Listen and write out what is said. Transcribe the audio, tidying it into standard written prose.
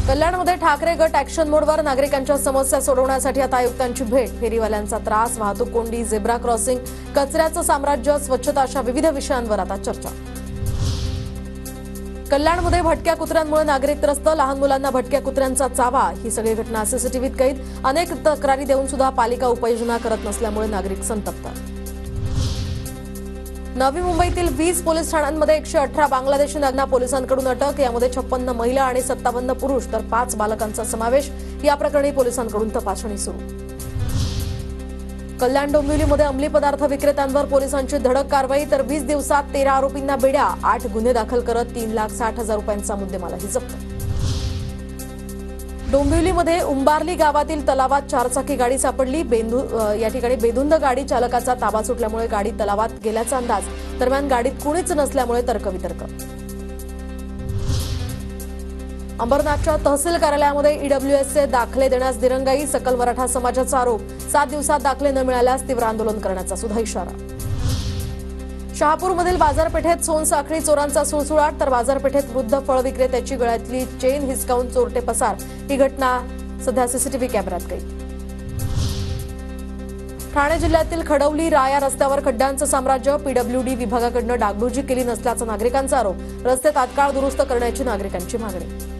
कल्याणमध्ये ठाकरे गट ॲक्शन मोडवर नागरिकांच्या समस्या सोडवण्यासाठी आता आयुक्तांची भेट। फेरीवाल्यांचा त्रास, वाहतूक कोंडी, झेब्रा क्रॉसिंग, कचऱ्याचं साम्राज्य, स्वच्छता अशा विविध विषयांवर आता चर्चा। कल्याणमध्ये भटक्या कुत्र्यांमुळे नागरिक त्रस्त, लहान मुलांना भटक्या कुत्र्यांचा चावा। ही सगळी घटना सीसीटीव्हीत कैद। अनेक तक्रारी देऊन सुद्धा पालिका उपाययोजना करत नसल्यामुळे नागरिक संतप्त। नवी मुंबईतील 20 पोलीस ठाण्यांमध्ये 118 बांगलादेशी नग्ना पोलिसांकडून अटक। यामध्ये 56 महिला आणि 57 पुरुष तर 5 बालकांचा समावेश। या प्रकरणी पोलिसांकडून तपासणी सुरू। कल्याण डोंबिवलीमध्ये अंमली पदार्थ विक्रेत्यांवर पोलिसांची धडक कारवाई, तर 20 दिवसात 13 आरोपींना बेड्या, 8 गुन्हे दाखल करत 3,60,000 रुपयांचा मुद्देमालही जप्त। डोंबिवलीमध्ये उंबार्ली गावातील तलावात 4 चाकी गाडी सापडली। या ठिकाणी बेधुंद गाडी चालकाचा ताबा सुटल्यामुळे गाडी तलावात गेल्याचा अंदाज। दरम्यान गाडीत कुणीच नसल्यामुळे तर्कवितर्क। अंबरनाथच्या तहसील कार्यालयामध्ये ईडब्ल्यूएसचे दाखले देण्यास दिरंगाई। सकल मराठा समाजाचा आरोप, 7 दिवसात दाखले न मिळाल्यास तीव्र आंदोलन करण्याचा सुद्धा इशारा। शहापूरमधील बाजारपेठेत सोनसाखळी चोरांचा सुळसुळाट, तर बाजारपेठेत वृद्ध फळ विक्रेत्याची गळ्यातली चेन हिसकावून चोरटे पसार। ही घटना सध्या सीसीटीव्ही कॅमेऱ्यात कैद। ठाणे जिल्ह्यातील खडवली राया रस्त्यावर खड्ड्यांचं साम्राज्य। पीडब्ल्यूडी विभागाकडून डागडुजी केली नसल्याचा नागरिकांचा आरोप। रस्ते तात्काळ दुरुस्त करण्याची नागरिकांची मागणी।